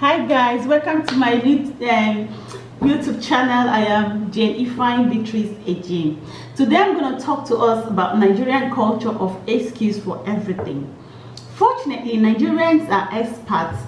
Hi guys, welcome to my YouTube channel. I am Jane Ifeanyi Beatrice Ejim. Today I'm going to talk to us about Nigerian culture of excuse for everything. Fortunately, Nigerians are experts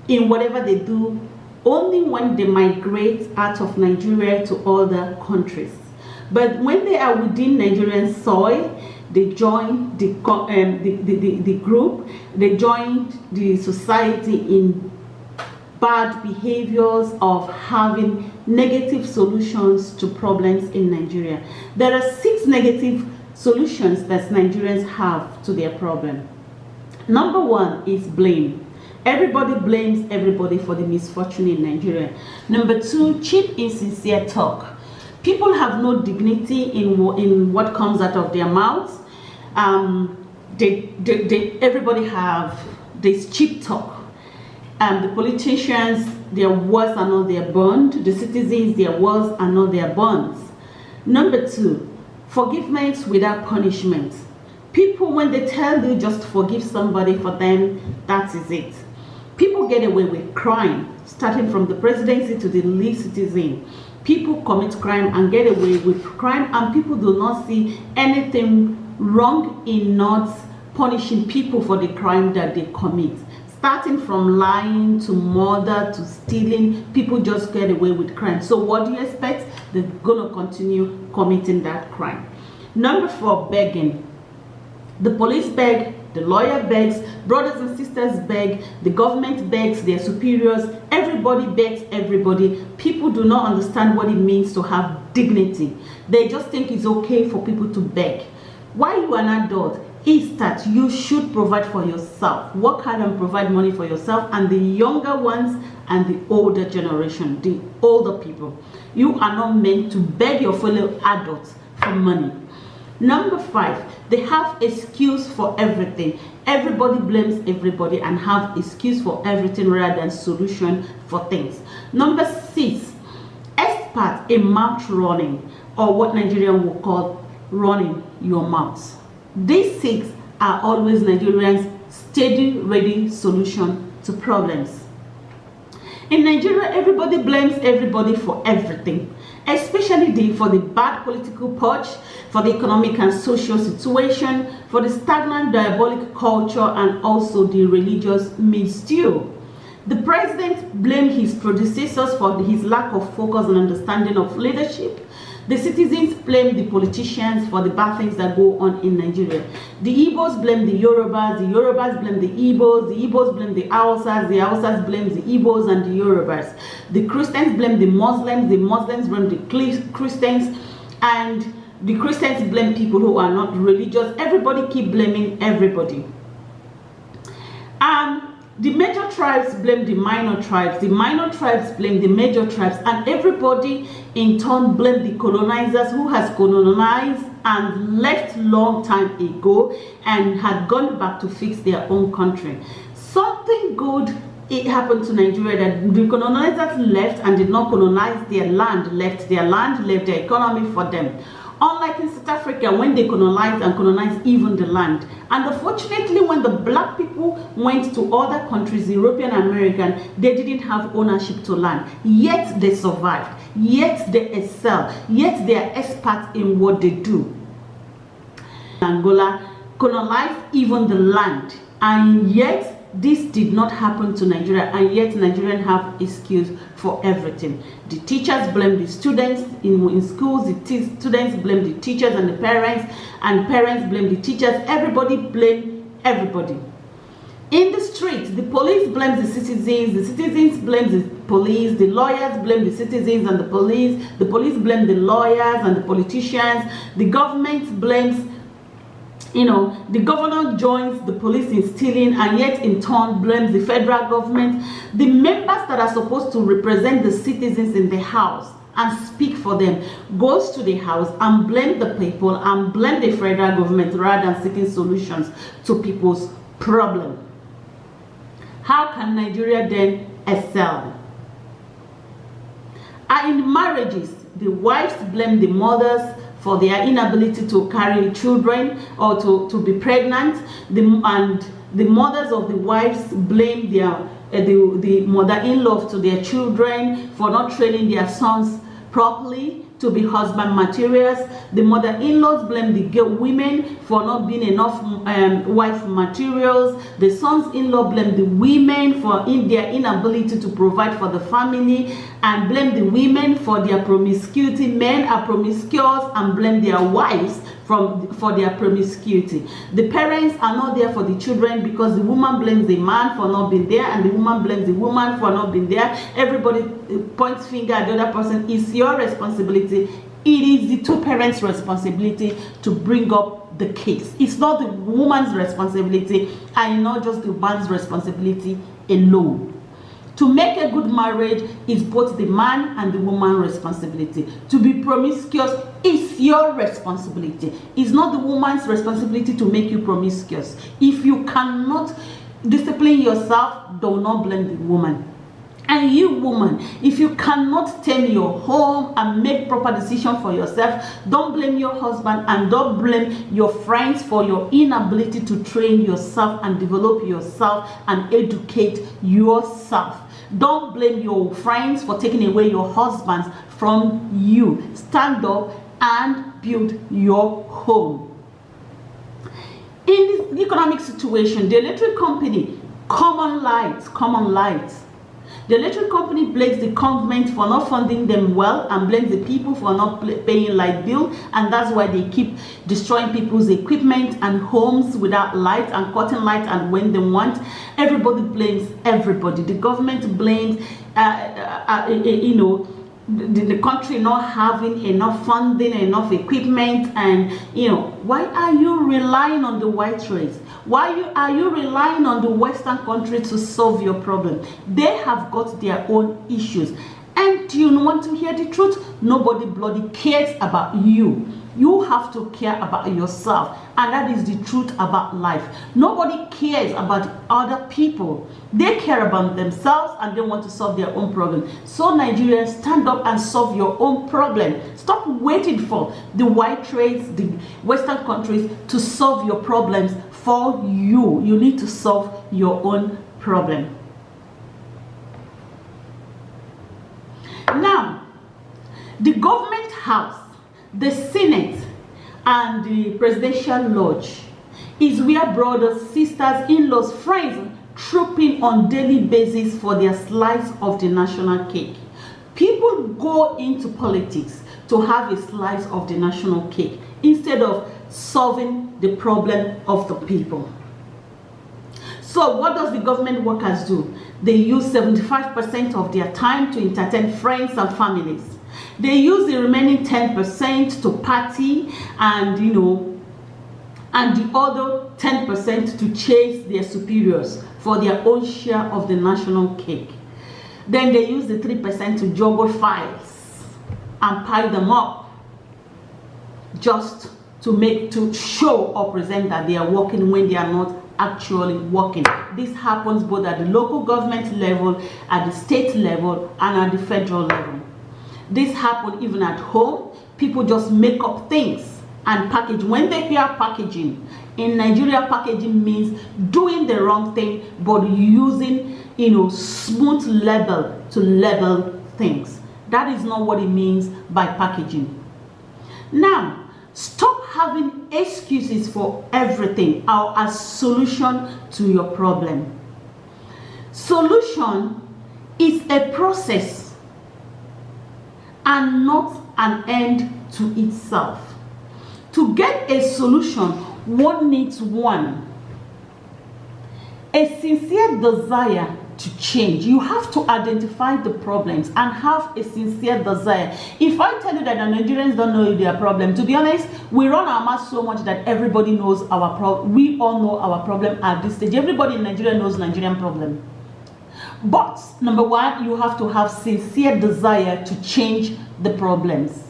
in whatever they do only when they migrate out of Nigeria to other countries. But when they are within Nigerian soil, they join the group, they join the society in bad behaviors of having negative solutions to problems in Nigeria. There are 6 negative solutions that Nigerians have to their problem. Number 1 is blame. Everybody blames everybody for the misfortune in Nigeria. Number 2, cheap, insincere talk. People have no dignity in what comes out of their mouths. Everybody have this cheap talk. The politicians, their words are not their bond. The citizens, their words are not their bonds. Number 2, forgiveness without punishment. People, when they tell you just forgive somebody, for them, that is it. People get away with crime, starting from the presidency to the least citizen. People commit crime and get away with crime, and people do not see anything wrong in not punishing people for the crime that they commit. Starting from lying to murder to stealing, people just get away with crime. So what do you expect? They're going to continue committing that crime. Number 4, begging. The police beg, the lawyer begs, brothers and sisters beg, the government begs their superiors, everybody begs everybody. People do not understand what it means to have dignity. They just think it's okay for people to beg. Why you are an adult is that you should provide for yourself. Work hard and provide money for yourself and the younger ones and the older generation, the older people. You are not meant to beg your fellow adults for money. Number 5, they have excuse for everything. Everybody blames everybody and have excuse for everything rather than solution for things. Number 6, expert in mouth running, or what Nigerian will call running your mouth. These 6 are always Nigerians' steady, ready solution to problems. In Nigeria, everybody blames everybody for everything, especially for the bad political purge, for the economic and social situation, for the stagnant diabolic culture, and also the religious misstew. The president blamed his predecessors for his lack of focus and understanding of leadership. The citizens blame the politicians for the bad things that go on in Nigeria. The Igbos blame the Yorubas blame the Igbos blame the Hausas blame the Igbos and the Yorubas. The Christians blame the Muslims blame the Christians, and the Christians blame people who are not religious. Everybody keep blaming everybody. The major tribes blame the minor tribes, the minor tribes blame the major tribes, and everybody in turn blame the colonizers who has colonized and left long time ago and had gone back to fix their own country. Something good happened to Nigeria, that the colonizers left and did not colonize their land, left their economy for them. Unlike in South Africa, when they colonized even the land. And unfortunately, when the black people went to other countries, European and American, they didn't have ownership to land. Yet they survived. Yet they excel. Yet they are experts in what they do. Angola colonized even the land. And yet this did not happen to Nigeria, and yet Nigerians have excuse for everything. The teachers blame the students in schools, the students blame the teachers and parents blame the teachers. Everybody blame everybody. In the street, the police blames the citizens blame the police, the lawyers blame the citizens and the police blame the lawyers and the politicians, the government blames, the governor joins the police in stealing and yet in turn blames the federal government. The members that are supposed to represent the citizens in the house and speak for them goes to the house and blame the people and blame the federal government rather than seeking solutions to people's problem. How can Nigeria then excel? In marriages, the wives blame the mothers for their inability to carry children or to be pregnant, and the mothers of the wives blame their the mother-in-law to their children for not training their sons properly to be husband materials. The mother-in-laws blame the women for not being enough wife materials. The sons-in-law blame the women for their inability to provide for the family, and blame the women for their promiscuity. Men are promiscuous and blame their wives for their promiscuity. The parents are not there for the children because the woman blames the man for not being there, and the woman blames the woman for not being there. Everybody points finger at the other person. It's your responsibility. It is the two parents' responsibility to bring up the case. It's not the woman's responsibility and not just the man's responsibility alone. To make a good marriage is both the man and the woman's responsibility. To be promiscuous is your responsibility. It's not the woman's responsibility to make you promiscuous. If you cannot discipline yourself, do not blame the woman. And you, woman, if you cannot tame your home and make proper decisions for yourself, don't blame your husband and don't blame your friends for your inability to train yourself and develop yourself and educate yourself. Don't blame your friends for taking away your husbands from you. Stand up and build your home. In this economic situation, the electric company, common light. The electric company blames the government for not funding them well and blames the people for not paying light bill, and that's why they keep destroying people's equipment and homes without light and cutting light and when they want. Everybody blames everybody. The government blames the country not having enough funding, enough equipment, and why are you relying on the white race? Why are you relying on the Western country to solve your problem? They have got their own issues. And do you want to hear the truth? Nobody bloody cares about you. You have to care about yourself, and that is the truth about life. Nobody cares about other people. They care about themselves and they want to solve their own problem. So Nigerians, stand up and solve your own problem. Stop waiting for the white race, the Western countries to solve your problems for you. You need to solve your own problem. Now, the government house, the Senate, and the presidential lodge is where brothers, sisters, in-laws, friends trooping on daily basis for their slice of the national cake. People go into politics to have a slice of the national cake instead of solving the problem of the people. So what does the government workers do? They use 75% of their time to entertain friends and families. They use the remaining 10% to party and and the other 10% to chase their superiors for their own share of the national cake. Then they use the 3% to juggle files and pile them up just to show or present that they are working when they are not actually working. This happens both at the local government level, at the state level, and at the federal level. This happens even at home. People just make up things and package. When they hear packaging, in Nigeria, packaging means doing the wrong thing but using smooth label to label things. That is not what it means by packaging. Now, stop having excuses for everything or a solution to your problem. Solution is a process and not an end to itself. To get a solution, one needs a sincere desire to change. You have to identify the problems and have a sincere desire. If I tell you that the Nigerians don't know their problem, to be honest, we run our mouth so much that everybody knows our problem. We all know our problem at this stage. Everybody in Nigeria knows Nigerian problem. But number one, you have to have sincere desire to change the problems.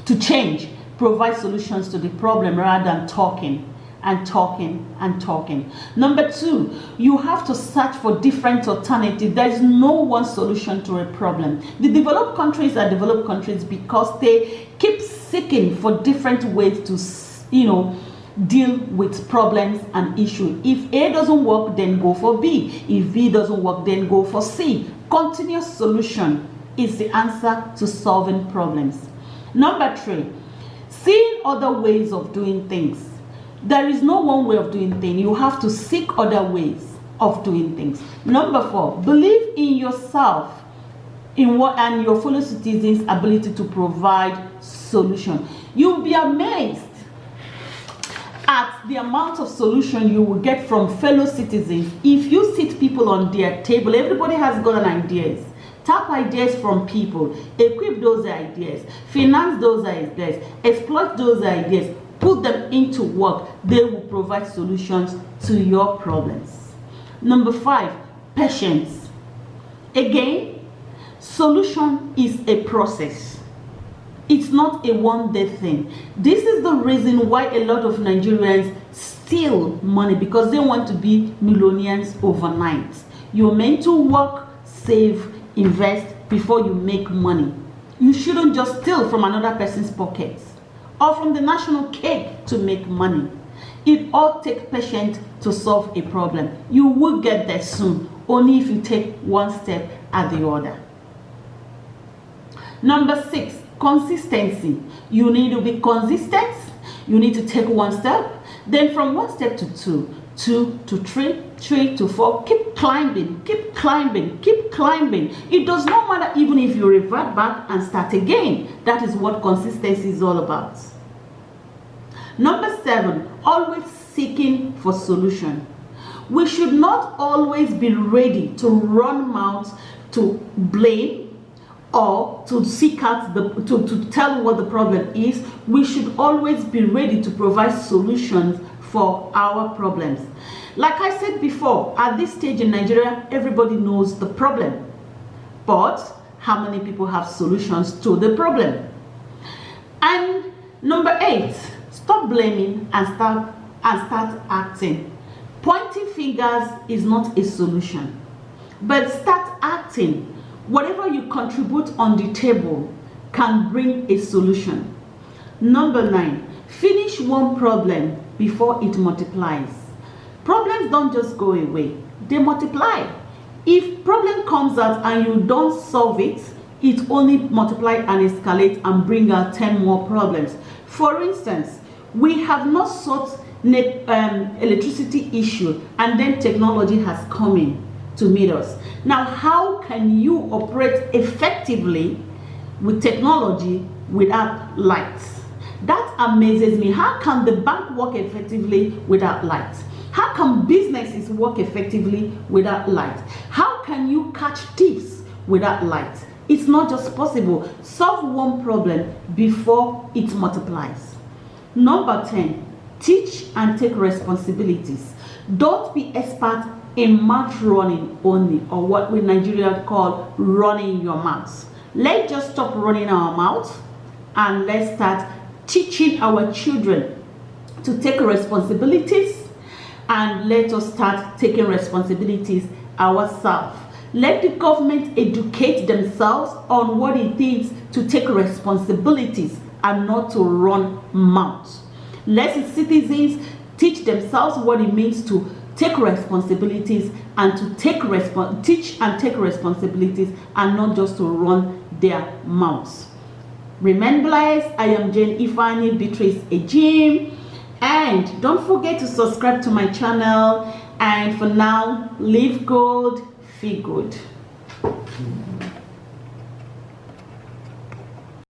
To change, provide solutions to the problem rather than talking and talking and talking. Number two, you have to search for different alternatives. There is no one solution to a problem. The developed countries are developed countries because they keep seeking for different ways to deal with problems and issues. If A doesn't work, then go for B. If B doesn't work, then go for C. Continuous solution is the answer to solving problems. Number 3, seeing other ways of doing things. There is no one way of doing things. You have to seek other ways of doing things. Number 4, believe in yourself and your fellow citizens' ability to provide solution. You'll be amazed at the amount of solution you will get from fellow citizens. If you sit people on their table, everybody has got an ideas. Tap ideas from people, equip those ideas, finance those ideas, exploit those ideas, put them into work. They will provide solutions to your problems. Number 5, patience. Again, solution is a process. It's not a one-day thing. This is the reason why a lot of Nigerians steal money, because they want to be millionaires overnight. You're meant to work, save, invest before you make money. You shouldn't just steal from another person's pockets or from the national cake to make money. It all takes patience to solve a problem. You will get there soon, only if you take one step at the other. Number 6, consistency. You need to be consistent. You need to take one step, then from one step to 2, 2 to 3, 3 to 4. Keep climbing, keep climbing, keep climbing. It does not matter even if you revert back and start again. That is what consistency is all about. Number 7, always seeking for solution. We should not always be ready to run mouth to blame or to seek out to tell what the problem is. We should always be ready to provide solutions for our problems. Like I said before, at this stage in Nigeria, everybody knows the problem, but how many people have solutions to the problem? And number 8, stop blaming and start acting. Pointing fingers is not a solution, but start acting. Whatever you contribute on the table can bring a solution. Number 9, finish one problem before it multiplies. Problems don't just go away, they multiply. If problem comes out and you don't solve it, it only multiply and escalate and bring out 10 more problems. For instance, we have not solved electricity issue, and then technology has come in to meet us. Now, how can you operate effectively with technology without lights? That amazes me. How can the bank work effectively without lights? How can businesses work effectively without light? How can you catch thieves without light? It's not just possible. Solve one problem before it multiplies. Number 10, teach and take responsibilities. Don't be expert in mouth running only, or what we in Nigeria call running your mouth. Let's just stop running our mouth and let's start teaching our children to take responsibilities, and let us start taking responsibilities ourselves. Let the government educate themselves on what it is to take responsibilities and not to run mouths. Let the citizens teach themselves what it means to take responsibilities and to teach and take responsibilities, and not just to run their mouths. Remain blessed. I am Jane Ifani Beatrice Ejim, and don't forget to subscribe to my channel. And for now, live good, feel good.